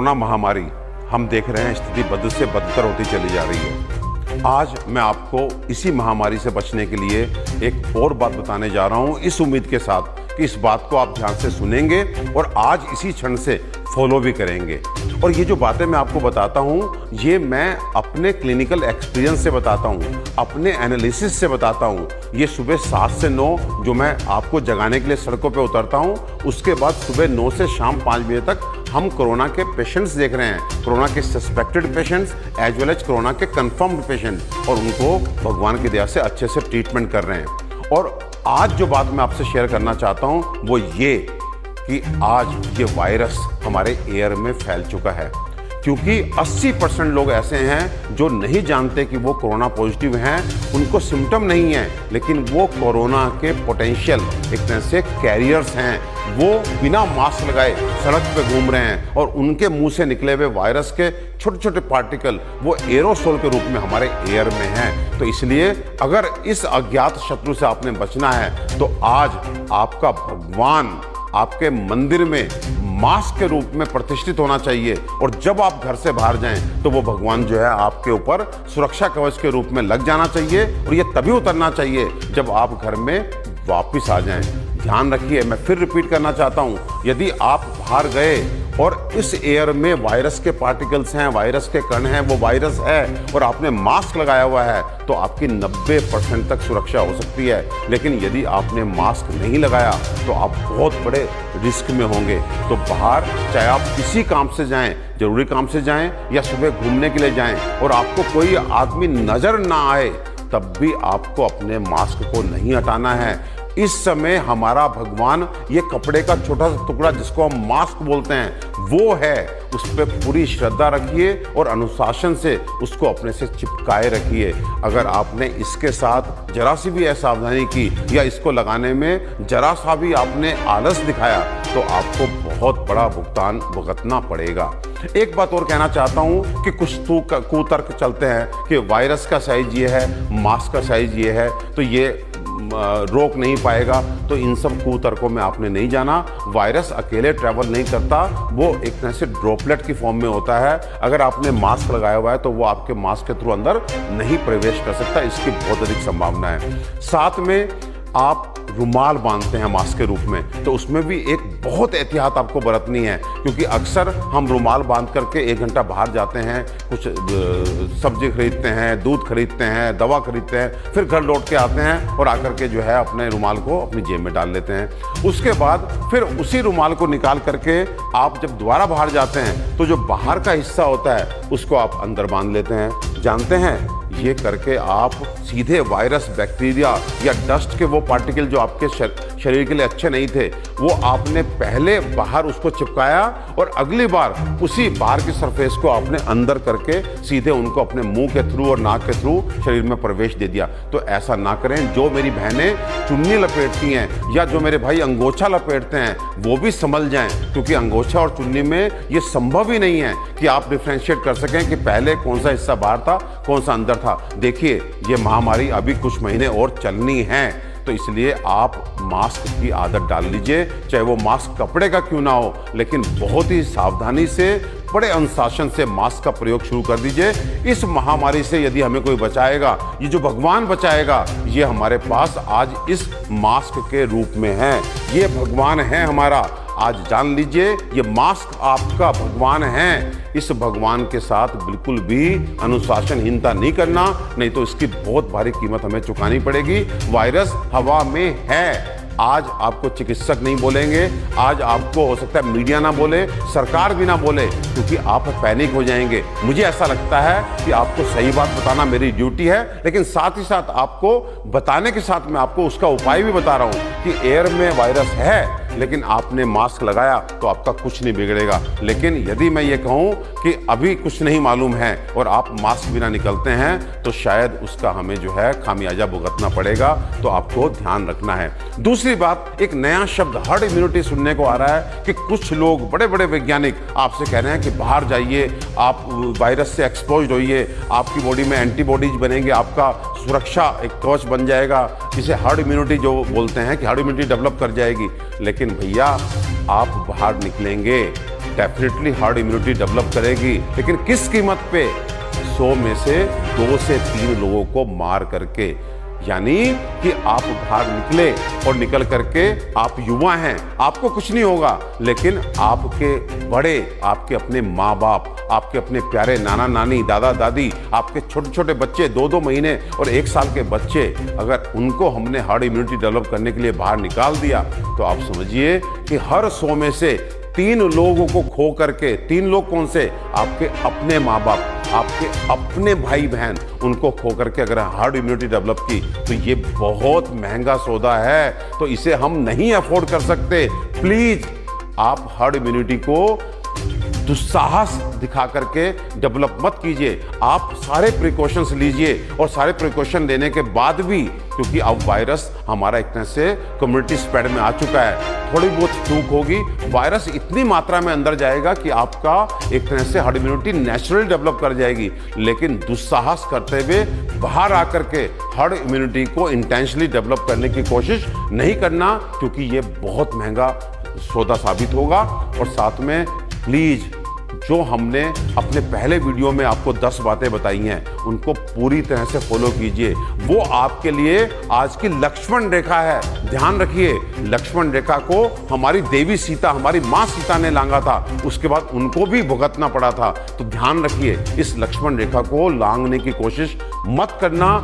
Corona महामारी हम देख रहे हैं स्थिति बद से बदतर होती चली जा रही है। आज मैं आपको इसी महामारी से बचने के लिए एक और बात बताने जा रहा हूं, इस उम्मीद के साथ कि इस बात को आप ध्यान से सुनेंगे और आज इसी क्षण से फॉलो भी करेंगे। और ये जो बातें मैं आपको बताता हूँ ये मैं अपने क्लिनिकल एक्सपीरियंस से बताता हूँ, अपने एनालिसिस से बताता हूँ। ये सुबह 7 से 9 जो मैं आपको जगाने के लिए सड़कों पे उतरता हूँ, उसके बाद सुबह 9 से शाम 5 बजे तक हम कोरोना के पेशेंट्स देख रहे हैं, कोरोना के suspected patients as well as corona के कंफर्म्ड पेशेंट, और उनको भगवान की दया से अच्छे से ट्रीटमेंट कर रहे हैं। और आज जो बात मैं आपसे शेयर करना चाहता हूँ वो ये कि आज ये वायरस हमारे एयर में फैल चुका है, क्योंकि 80% लोग ऐसे हैं जो नहीं जानते कि वो कोरोना पॉजिटिव हैं, उनको सिम्टम नहीं है, लेकिन वो कोरोना के पोटेंशियल एक तरह से कैरियर्स हैं। वो बिना मास्क लगाए सड़क पे घूम रहे हैं और उनके मुंह से निकले हुए वायरस के छोटे छोटे पार्टिकल वो एरोसोल के रूप में हमारे एयर में हैं। तो इसलिए अगर इस अज्ञात शत्रु से आपने बचना है तो आज आपका भगवान आपके मंदिर में मास्क के रूप में प्रतिष्ठित होना चाहिए, और जब आप घर से बाहर जाएं तो वो भगवान जो है आपके ऊपर सुरक्षा कवच के रूप में लग जाना चाहिए, और ये तभी उतरना चाहिए जब आप घर में वापस आ जाएं। ध्यान रखिए, मैं फिर रिपीट करना चाहता हूं, यदि आप बाहर गए और इस एयर में वायरस के पार्टिकल्स हैं, वायरस के कण हैं, वो वायरस है और आपने मास्क लगाया हुआ है तो आपकी 90% तक सुरक्षा हो सकती है। लेकिन यदि आपने मास्क नहीं लगाया तो आप बहुत बड़े रिस्क में होंगे। तो बाहर चाहे आप किसी काम से जाएं, जरूरी काम से जाएं या सुबह घूमने के लिए जाएं, और आपको कोई आदमी नजर ना आए, तब भी आपको अपने मास्क को नहीं हटाना है। इस समय हमारा भगवान ये कपड़े का छोटा सा टुकड़ा जिसको हम मास्क बोलते हैं वो है, उस पर पूरी श्रद्धा रखिए और अनुशासन से उसको अपने से चिपकाए रखिए। अगर आपने इसके साथ जरा सी भी असावधानी की या इसको लगाने में जरा सा भी आपने आलस दिखाया तो आपको बहुत बड़ा भुगतान भुगतना पड़ेगा। एक बात और कहना चाहता हूं कि कुछ कुतर्क चलते हैं कि वायरस का साइज ये है, मास्क का साइज ये है, तो ये रोक नहीं पाएगा। तो इन सब कुतर्कों में आपने नहीं जाना। वायरस अकेले ट्रैवल नहीं करता, वो एक तरह से ड्रॉपलेट की फॉर्म में होता है। अगर आपने मास्क लगाया हुआ है तो वो आपके मास्क के थ्रू अंदर नहीं प्रवेश कर सकता, इसकी बहुत अधिक संभावना है। साथ में आप रुमाल बांधते हैं मास्क के रूप में, तो उसमें भी एक बहुत एहतियात आपको बरतनी है, क्योंकि अक्सर हम रुमाल बांध करके 1 घंटा बाहर जाते हैं, कुछ सब्जी खरीदते हैं, दूध खरीदते हैं, दवा खरीदते हैं, फिर घर लौट के आते हैं और आकर के जो है अपने रुमाल को अपनी जेब में डाल लेते हैं। उसके बाद फिर उसी रुमाल को निकाल करके आप जब दोबारा बाहर जाते हैं तो जो बाहर का हिस्सा होता है उसको आप अंदर बांध लेते हैं। जानते हैं, ये करके आप सीधे वायरस, बैक्टीरिया या डस्ट के वो पार्टिकल जो आपके शरीर के लिए अच्छे नहीं थे वो आपने पहले बाहर उसको चिपकाया और अगली बार उसी बाहर की सरफेस को आपने अंदर करके सीधे उनको अपने मुंह के थ्रू और नाक के थ्रू शरीर में प्रवेश दे दिया। तो ऐसा ना करें। जो मेरी बहनें चुन्नी लपेटती हैं या जो मेरे भाई अंगोछा लपेटते हैं वो भी संभल जाएं, क्योंकि अंगोछा और चुन्नी में ये संभव ही नहीं है कि आप डिफ्रेंशिएट कर सकें कि पहले कौन सा हिस्सा बाहर था कौन सा अंदर था। देखिए, ये महामारी अभी कुछ महीने और चलनी है, तो इसलिए आप मास्क की आदत डाल लीजिए, चाहे वो मास्क कपड़े का क्यों ना हो, लेकिन बहुत ही सावधानी से, बड़े अनुशासन से मास्क का प्रयोग शुरू कर दीजिए। इस महामारी से यदि हमें कोई बचाएगा, ये जो भगवान बचाएगा, ये हमारे पास आज इस मास्क के रूप में है। ये भगवान है हमारा। आज जान लीजिए, ये मास्क आपका भगवान है। इस भगवान के साथ बिल्कुल भी अनुशासनहीनता नहीं करना, नहीं तो इसकी बहुत भारी कीमत हमें चुकानी पड़ेगी। वायरस हवा में है। आज आपको चिकित्सक नहीं बोलेंगे, आज आपको हो सकता है मीडिया ना बोले, सरकार भी ना बोले, क्योंकि आप पैनिक हो जाएंगे। मुझे ऐसा लगता है कि आपको सही बात बताना मेरी ड्यूटी है, लेकिन साथ ही साथ आपको बताने के साथ मैं आपको उसका उपाय भी बता रहा हूं कि एयर में वायरस है, लेकिन आपने मास्क लगाया तो आपका कुछ नहीं बिगड़ेगा। लेकिन यदि मैं ये कहूं कि अभी कुछ नहीं मालूम है और आप मास्क बिना निकलते हैं तो शायद उसका हमें जो है खामियाजा भुगतना पड़ेगा। तो आपको ध्यान रखना है। दूसरी बात, एक नया शब्द हर्ड इम्यूनिटी सुनने को आ रहा है कि कुछ लोग, बड़े बड़े वैज्ञानिक आपसे कह रहे हैं कि बाहर जाइए, आप वायरस से एक्सपोज होइए, आपकी बॉडी में एंटीबॉडीज बनेंगे, आपका सुरक्षा एक कवच बन जाएगा, इसे हर्ड इम्यूनिटी जो बोलते हैं कि हर्ड इम्यूनिटी डेवलप कर जाएगी। लेकिन भैया, आप बाहर निकलेंगे डेफिनेटली हार्ड इम्यूनिटी डेवलप करेगी, लेकिन किस कीमत पे? 100 में से 2 से 3 लोगों को मार करके। यानी कि आप बाहर निकले और निकल करके आप युवा हैं, आपको कुछ नहीं होगा, लेकिन आपके बड़े, आपके अपने माँ बाप, आपके अपने प्यारे नाना नानी, दादा दादी, आपके छोटे छोटे बच्चे, 2-2 महीने और 1 साल के बच्चे, अगर उनको हमने हार्ड इम्यूनिटी डेवलप करने के लिए बाहर निकाल दिया तो आप समझिए कि हर 100 में से 3 लोगों को खो करके, 3 लोग कौन से? आपके अपने माँ बाप, आपके अपने भाई बहन, उनको खो करके अगर हार्ड इम्यूनिटी डेवलप की तो ये बहुत महंगा सौदा है, तो इसे हम नहीं अफोर्ड कर सकते। प्लीज आप हार्ड इम्यूनिटी को दुस्साहस दिखा करके डेवलप मत कीजिए। आप सारे प्रिकॉशंस लीजिए, और सारे प्रिकॉशन लेने के बाद भी, क्योंकि अब वायरस हमारा एक तरह से कम्युनिटी स्प्रेड में आ चुका है, थोड़ी बहुत चूक होगी, वायरस इतनी मात्रा में अंदर जाएगा कि आपका एक तरह से हार्ड इम्यूनिटी नेचुरली डेवलप कर जाएगी। लेकिन दुस्साहस करते हुए बाहर आकर के हार्ड इम्यूनिटी को इंटेंशनली डेवलप करने की कोशिश नहीं करना, क्योंकि ये बहुत महंगा सौदा साबित होगा। और साथ में प्लीज, जो हमने अपने पहले वीडियो में आपको 10 बातें बताई हैं, उनको पूरी तरह से फॉलो कीजिए। वो आपके लिए आज की लक्ष्मण रेखा है। ध्यान रखिए, लक्ष्मण रेखा को हमारी देवी सीता, हमारी माँ सीता ने लांघा था, उसके बाद उनको भी भुगतना पड़ा था। तो ध्यान रखिए, इस लक्ष्मण रेखा को लांघने की कोशिश मत करना।